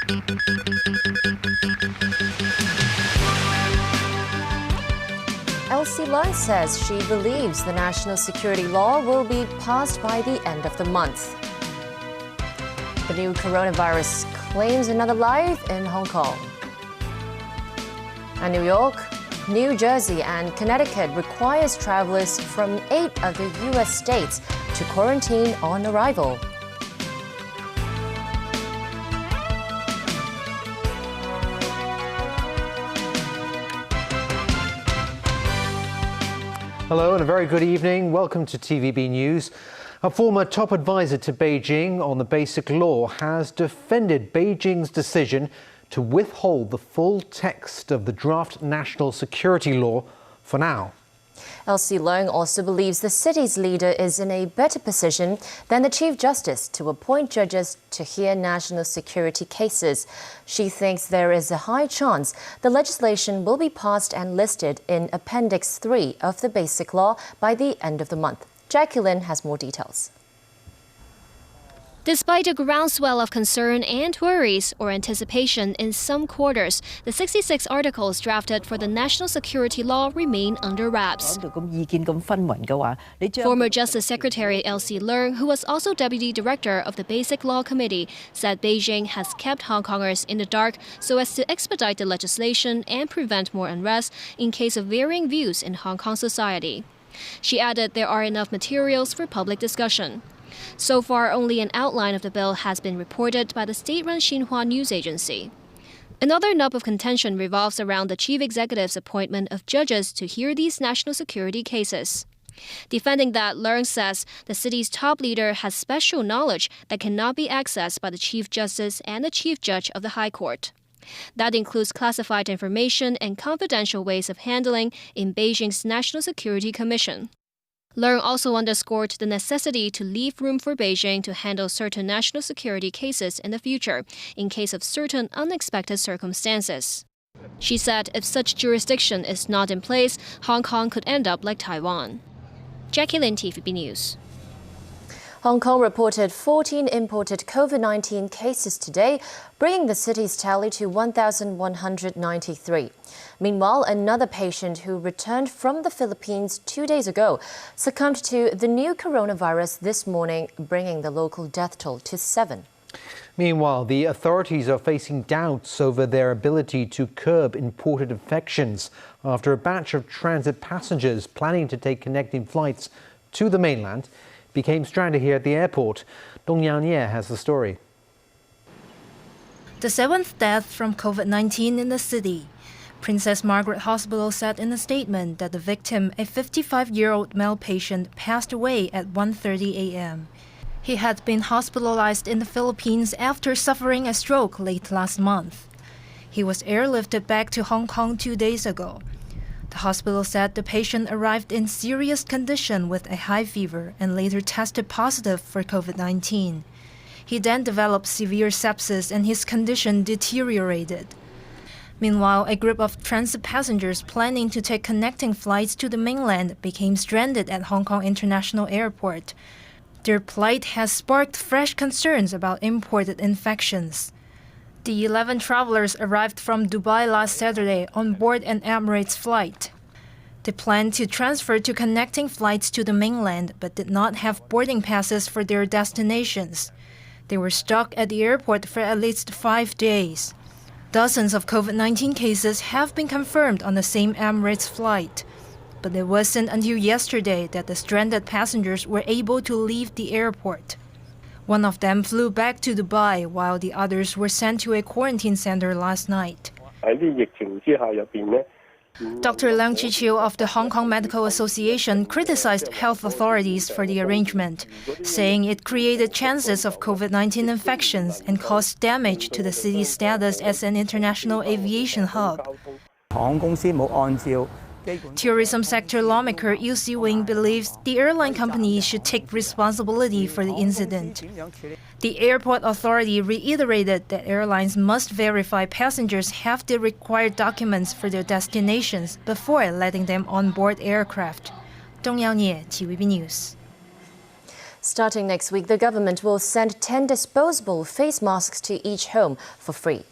Elsie Leung says she believes the national security law will be passed by the end of the month. The new coronavirus claims another life in Hong Kong. And New York, New Jersey and Connecticut requires travelers from 8 of the U.S. states to quarantine on arrival. Hello and a very good evening. Welcome to TVB News. A former top advisor to Beijing on the Basic Law has defended Beijing's decision to withhold the full text of the draft national security law for now. Elsie Leung also believes the city's leader is in a better position than the Chief Justice to appoint judges to hear national security cases. She thinks there is a high chance the legislation will be passed and listed in Appendix 3 of the Basic Law by the end of the month. Jackie Lin has more details. Despite a groundswell of concern and worries or anticipation in some quarters, the 66 articles drafted for the national security law remain under wraps. Former Justice Secretary Elsie Leung, who was also Deputy Director of the Basic Law Committee, said Beijing has kept Hong Kongers in the dark so as to expedite the legislation and prevent more unrest in case of varying views in Hong Kong society. She added there are enough materials for public discussion. So far, only an outline of the bill has been reported by the state-run Xinhua news agency. Another nub of contention revolves around the chief executive's appointment of judges to hear these national security cases. Defending that, Leung says the city's top leader has special knowledge that cannot be accessed by the Chief Justice and the Chief Judge of the High Court. That includes classified information and confidential ways of handling in Beijing's National Security Commission. Leung also underscored the necessity to leave room for Beijing to handle certain national security cases in the future, in case of certain unexpected circumstances. She said if such jurisdiction is not in place, Hong Kong could end up like Taiwan. Jackie Lin, TVB News. Hong Kong reported 14 imported COVID-19 cases today, bringing the city's tally to 1,193. Meanwhile, another patient who returned from the Philippines 2 days ago succumbed to the new coronavirus this morning, bringing the local death toll to 7. Meanwhile, the authorities are facing doubts over their ability to curb imported infections after a batch of transit passengers planning to take connecting flights to the mainland became stranded here at the airport. Dong Yang has the story. The 7th death from COVID-19 in the city. Princess Margaret Hospital said in a statement that the victim, a 55-year-old male patient, passed away at 1:30 a.m. He had been hospitalized in the Philippines after suffering a stroke late last month. He was airlifted back to Hong Kong 2 days ago. The hospital said the patient arrived in serious condition with a high fever and later tested positive for COVID-19. He then developed severe sepsis and his condition deteriorated. Meanwhile, a group of transit passengers planning to take connecting flights to the mainland became stranded at Hong Kong International Airport. Their plight has sparked fresh concerns about imported infections. The 11 travelers arrived from Dubai last Saturday on board an Emirates flight. They planned to transfer to connecting flights to the mainland but did not have boarding passes for their destinations. They were stuck at the airport for at least 5 days. Dozens of COVID-19 cases have been confirmed on the same Emirates flight. But it wasn't until yesterday that the stranded passengers were able to leave the airport. One of them flew back to Dubai, while the others were sent to a quarantine center last night. Dr. Leung Chi-chiu of the Hong Kong Medical Association criticized health authorities for the arrangement, saying it created chances of COVID-19 infections and caused damage to the city's status as an international aviation hub. Tourism sector lawmaker Yu Si-wing believes the airline company should take responsibility for the incident. The airport authority reiterated that airlines must verify passengers have the required documents for their destinations before letting them on board aircraft. Dong Yang, TVB News. Starting next week, the government will send 10 disposable face masks to each home for free.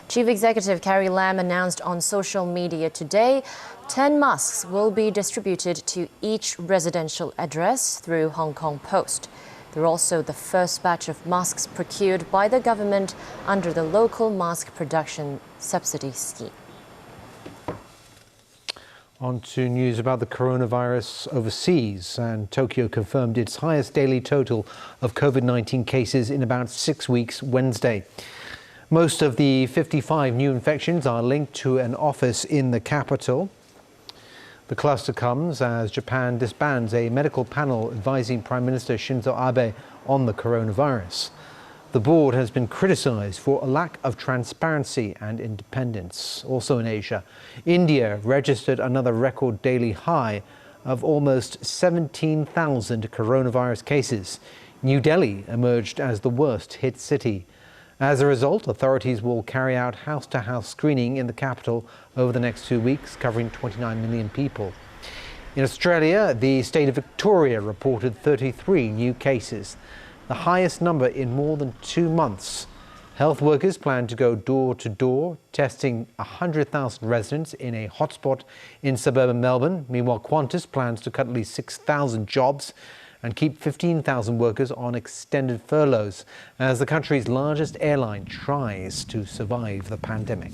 Chief Executive Carrie Lam announced on social media today 10 masks will be distributed to each residential address through Hong Kong Post. They're also the first batch of masks procured by the government under the local mask production subsidy scheme. On to news about the coronavirus overseas, and Tokyo confirmed its highest daily total of COVID-19 cases in about 6 weeks Wednesday. Most of the 55 new infections are linked to an office in the capital. The cluster comes as Japan disbands a medical panel advising Prime Minister Shinzo Abe on the coronavirus. The board has been criticized for a lack of transparency and independence. Also in Asia, India registered another record daily high of almost 17,000 coronavirus cases. New Delhi emerged as the worst hit city. As a result, authorities will carry out house-to-house screening in the capital over the next 2 weeks, covering 29 million people. In Australia, the state of Victoria reported 33 new cases, the highest number in more than 2 months. Health workers plan to go door to door, testing 100,000 residents in a hotspot in suburban Melbourne. Meanwhile, Qantas plans to cut at least 6,000 jobs and keep 15,000 workers on extended furloughs as the country's largest airline tries to survive the pandemic.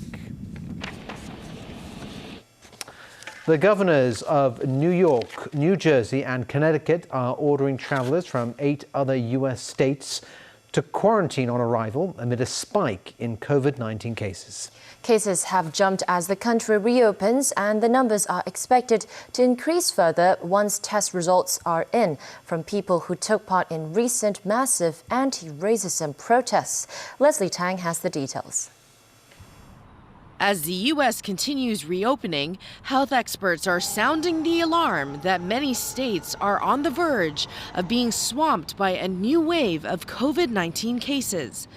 The governors of New York, New Jersey and Connecticut are ordering travelers from 8 other U.S. states to quarantine on arrival amid a spike in COVID-19 cases. Cases have jumped as the country reopens, and the numbers are expected to increase further once test results are in from people who took part in recent massive anti-racism protests. Leslie Tang has the details. As the U.S. continues reopening, health experts are sounding the alarm that many states are on the verge of being swamped by a new wave of COVID-19 cases.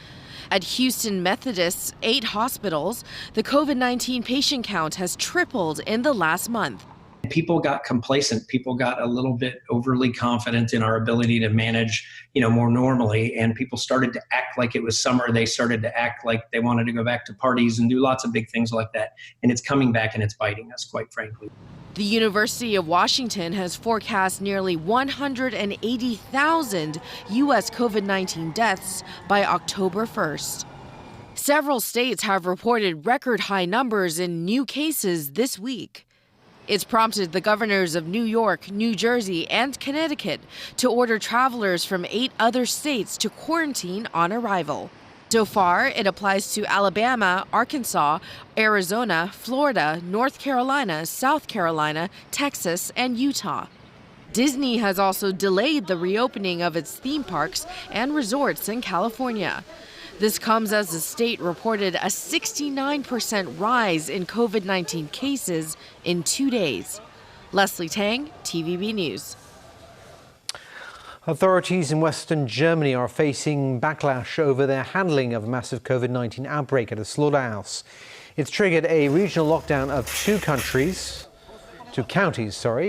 At Houston Methodist's 8 hospitals, the COVID-19 patient count has tripled in the last month. People got complacent. People got a little bit overly confident in our ability to manage, more normally. And people started to act like it was summer. They started to act like they wanted to go back to parties and do lots of big things like that. And it's coming back and it's biting us, quite frankly. The University of Washington has forecast nearly 180,000 U.S. COVID-19 deaths by October 1st. Several states have reported record high numbers in new cases this week. It's prompted the governors of New York, New Jersey, and Connecticut to order travelers from 8 other states to quarantine on arrival. So far, it applies to Alabama, Arkansas, Arizona, Florida, North Carolina, South Carolina, Texas, and Utah. Disney has also delayed the reopening of its theme parks and resorts in California. This comes as the state reported a 69% rise in COVID-19 cases in 2 days. Leslie Tang, TVB News. Authorities in Western Germany are facing backlash over their handling of a massive COVID-19 outbreak at a slaughterhouse. It's triggered a regional lockdown of 2 counties,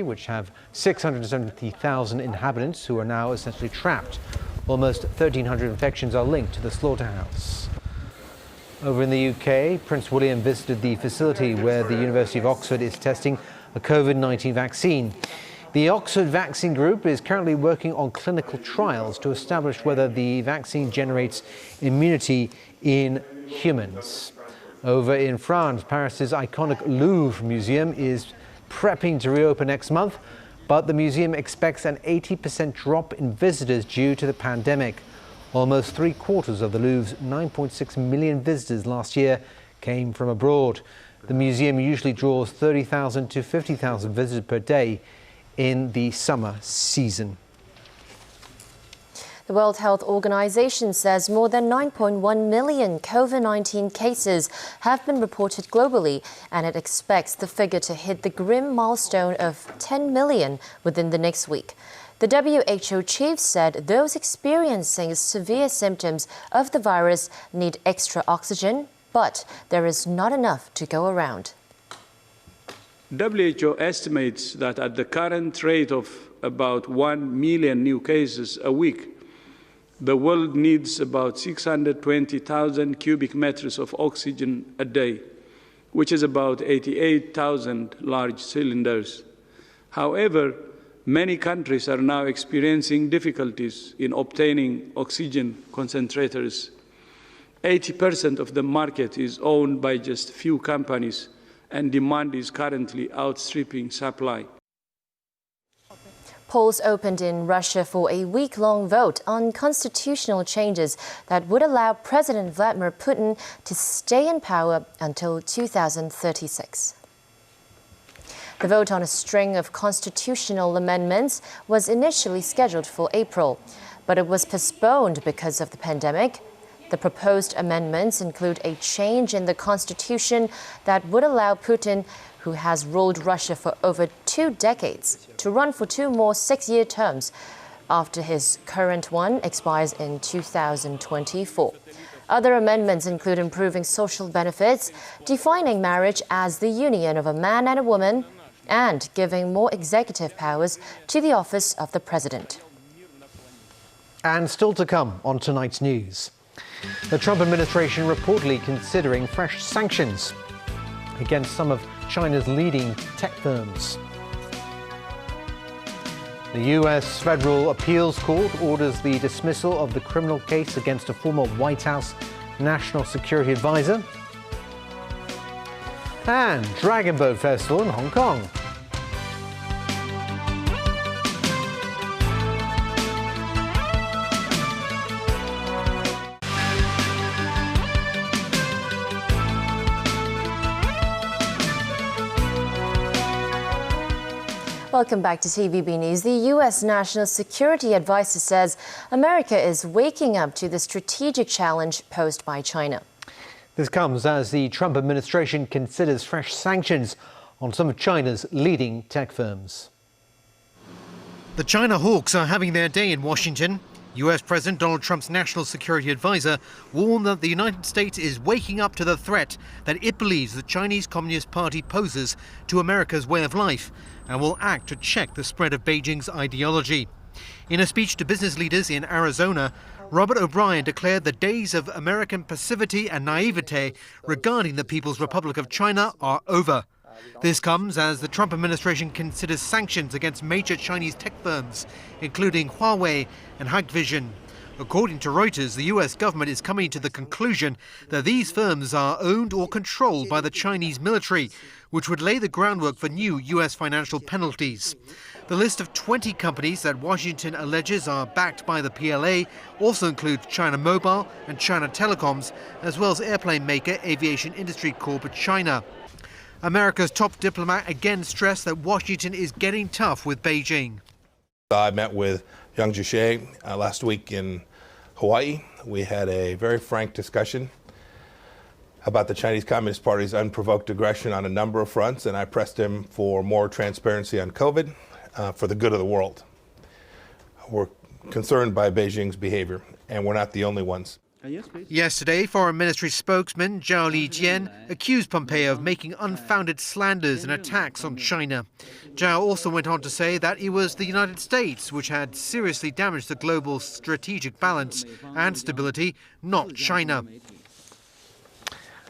which have 670,000 inhabitants who are now essentially trapped. Almost 1,300 infections are linked to the slaughterhouse. Over in the UK, Prince William visited the facility where the University of Oxford is testing a COVID-19 vaccine. The Oxford Vaccine Group is currently working on clinical trials to establish whether the vaccine generates immunity in humans. Over in France, Paris's iconic Louvre Museum is prepping to reopen next month, but the museum expects an 80% drop in visitors due to the pandemic. Almost 3/4 of the Louvre's 9.6 million visitors last year came from abroad. The museum usually draws 30,000 to 50,000 visitors per day in the summer season. The World Health Organization says more than 9.1 million COVID-19 cases have been reported globally, and it expects the figure to hit the grim milestone of 10 million within the next week. The WHO chief said those experiencing severe symptoms of the virus need extra oxygen, but there is not enough to go around. WHO estimates that at the current rate of about 1 million new cases a week. The world needs about 620,000 cubic meters of oxygen a day, which is about 88,000 large cylinders. However, many countries are now experiencing difficulties in obtaining oxygen concentrators. 80% of the market is owned by just few companies, and demand is currently outstripping supply. Polls opened in Russia for a week-long vote on constitutional changes that would allow President Vladimir Putin to stay in power until 2036. The vote on a string of constitutional amendments was initially scheduled for April, but it was postponed because of the pandemic. The proposed amendments include a change in the constitution that would allow Putin, who has ruled Russia for over 2 decades, to run for 2 more 6-year terms after his current one expires in 2024. Other amendments include improving social benefits, defining marriage as the union of a man and a woman, and giving more executive powers to the office of the president. And still to come on tonight's news. The Trump administration reportedly considering fresh sanctions against some of China's leading tech firms. The U.S. Federal Appeals Court orders the dismissal of the criminal case against a former White House National Security Advisor. And Dragon Boat Festival in Hong Kong. Welcome back to TVB News. The U.S. National Security Advisor says America is waking up to the strategic challenge posed by China. This comes as the Trump administration considers fresh sanctions on some of China's leading tech firms. The China hawks are having their day in Washington. U.S. President Donald Trump's national security advisor warned that the United States is waking up to the threat that it believes the Chinese Communist Party poses to America's way of life and will act to check the spread of Beijing's ideology. In a speech to business leaders in Arizona, Robert O'Brien declared the days of American passivity and naivete regarding the People's Republic of China are over. This comes as the Trump administration considers sanctions against major Chinese tech firms, including Huawei and Hikvision. According to Reuters, the US government is coming to the conclusion that these firms are owned or controlled by the Chinese military, which would lay the groundwork for new US financial penalties. The list of 20 companies that Washington alleges are backed by the PLA also includes China Mobile and China Telecoms, as well as airplane maker Aviation Industry Corp of China. America's top diplomat again stressed that Washington is getting tough with Beijing. I met with Yang Jiechi last week in Hawaii. We had a very frank discussion about the Chinese Communist Party's unprovoked aggression on a number of fronts, and I pressed him for more transparency on COVID for the good of the world. We're concerned by Beijing's behavior, and we're not the only ones. Yesterday, Foreign Ministry spokesman Zhao Lijian accused Pompeo of making unfounded slanders and attacks on China. Zhao also went on to say that it was the United States which had seriously damaged the global strategic balance and stability, not China.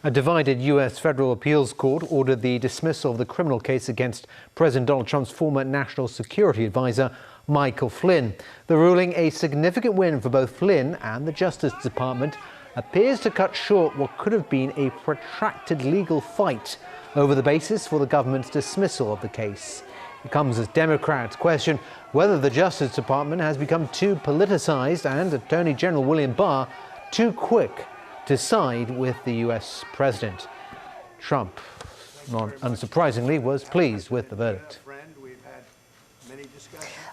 A divided U.S. Federal Appeals Court ordered the dismissal of the criminal case against President Donald Trump's former national security advisor, Michael Flynn. The ruling, a significant win for both Flynn and the Justice Department, appears to cut short what could have been a protracted legal fight over the basis for the government's dismissal of the case. It comes as Democrats question whether the Justice Department has become too politicized and Attorney General William Barr too quick to side with the U.S. president. Trump, not unsurprisingly, was pleased with the verdict.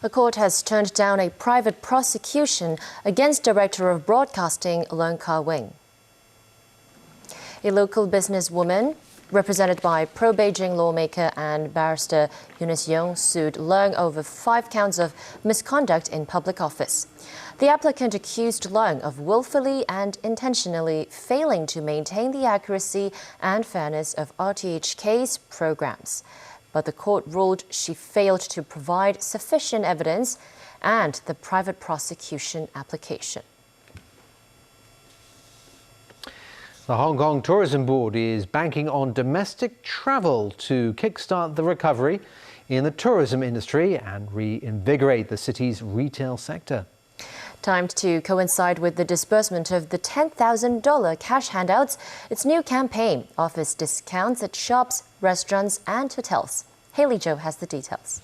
The court has turned down a private prosecution against Director of Broadcasting Leung Ka-wing. A local businesswoman, represented by pro-Beijing lawmaker and barrister Eunice Yeung, sued Leung over 5 counts of misconduct in public office. The applicant accused Leung of willfully and intentionally failing to maintain the accuracy and fairness of RTHK's programs. but the court ruled she failed to provide sufficient evidence and the private prosecution application. The Hong Kong Tourism Board is banking on domestic travel to kickstart the recovery in the tourism industry and reinvigorate the city's retail sector. Timed to coincide with the disbursement of the $10,000 cash handouts, its new campaign offers discounts at shops, restaurants and hotels. Haley Zhou has the details.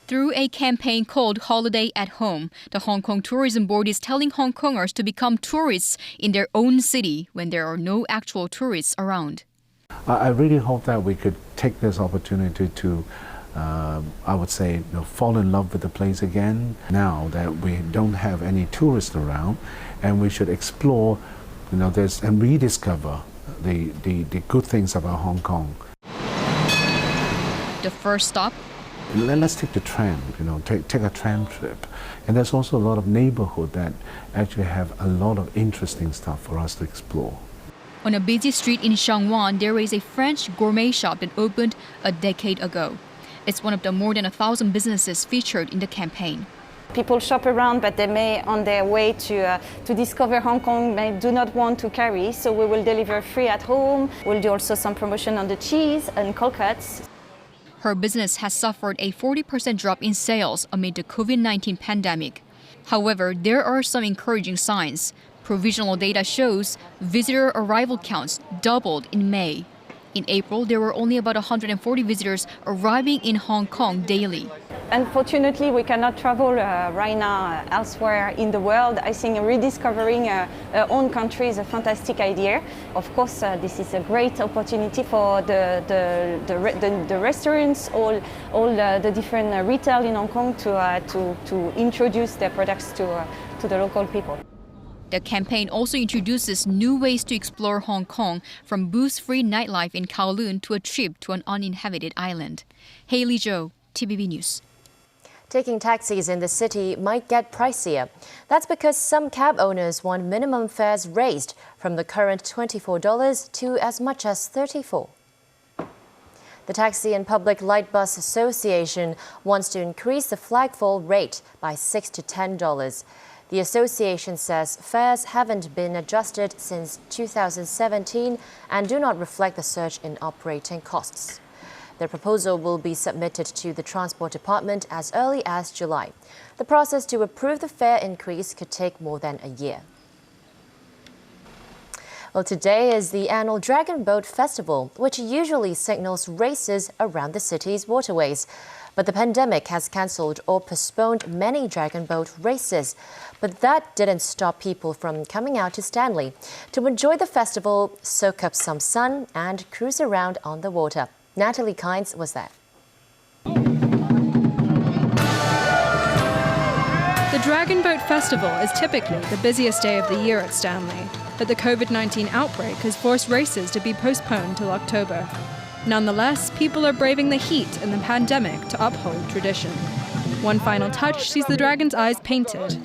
Through a campaign called Holiday at Home, the Hong Kong Tourism Board is telling Hong Kongers to become tourists in their own city when there are no actual tourists around. I really hope that we could take this opportunity to, I would say, fall in love with the place again now that we don't have any tourists around, and we should explore, this and rediscover the good things about Hong Kong. The first stop? Let's take the tram, take a tram trip. And there's also a lot of neighborhood that actually have a lot of interesting stuff for us to explore. On a busy street in Shangwan, there is a French gourmet shop that opened a decade ago. It's one of the more than 1,000 businesses featured in the campaign. People shop around, but they may, on their way to discover Hong Kong, do not want to carry, so we will deliver free at home. We'll do also some promotion on the cheese and cold cuts. Her business has suffered a 40% drop in sales amid the COVID-19 pandemic. However, there are some encouraging signs. Provisional data shows visitor arrival counts doubled in May. In April, there were only about 140 visitors arriving in Hong Kong daily. Unfortunately, we cannot travel right now elsewhere in the world. I think rediscovering our own country is a fantastic idea. Of course, this is a great opportunity for the restaurants, all the different retail in Hong Kong to introduce their products to the local people. The campaign also introduces new ways to explore Hong Kong, from booze-free nightlife in Kowloon to a trip to an uninhabited island. Haley Zhou, TVB News. Taking taxis in the city might get pricier. That's because some cab owners want minimum fares raised from the current $24 to as much as $34. The Taxi and Public Light Bus Association wants to increase the flagfall rate by $6 to $10. The association says fares haven't been adjusted since 2017 and do not reflect the surge in operating costs. Their proposal will be submitted to the Transport Department as early as July. The process to approve the fare increase could take more than a year. Well, today is the annual Dragon Boat Festival, which usually signals races around the city's waterways. But the pandemic has cancelled or postponed many dragon boat races. But that didn't stop people from coming out to Stanley to enjoy the festival, soak up some sun and cruise around on the water. Natalie Kynes was there. The Dragon Boat Festival is typically the busiest day of the year at Stanley, but the COVID-19 outbreak has forced races to be postponed till October. Nonetheless, people are braving the heat and the pandemic to uphold tradition. One final touch sees the dragon's eyes painted.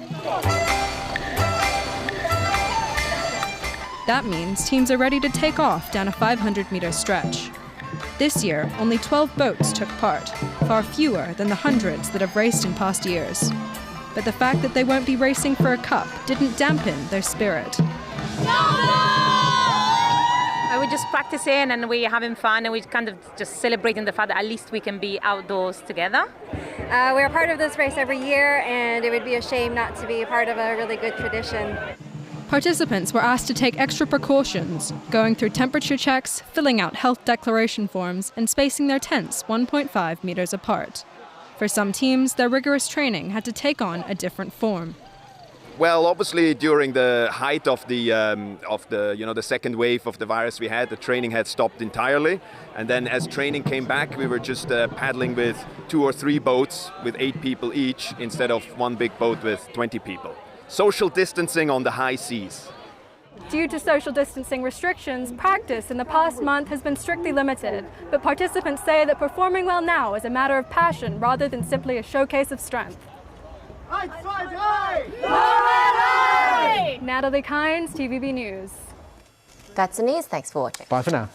That means teams are ready to take off down a 500-meter stretch. This year, only 12 boats took part, far fewer than the hundreds that have raced in past years. But the fact that they won't be racing for a cup didn't dampen their spirit. We're just practicing and we're having fun and we're kind of just celebrating the fact that at least we can be outdoors together. We're a part of this race every year and it would be a shame not to be a part of a really good tradition. Participants were asked to take extra precautions, going through temperature checks, filling out health declaration forms, and spacing their tents 1.5 meters apart. For some teams, their rigorous training had to take on a different form. Well, obviously, during the height of the the second wave of the virus we had, the training had stopped entirely. And then as training came back, we were just paddling with 2 or 3 boats with 8 people each instead of one big boat with 20 people. Social distancing on the high seas. Due to social distancing restrictions, practice in the past month has been strictly limited, but participants say that performing well now is a matter of passion rather than simply a showcase of strength. Natalie Kynes, TVB News. That's the news. Thanks for watching. Bye for now.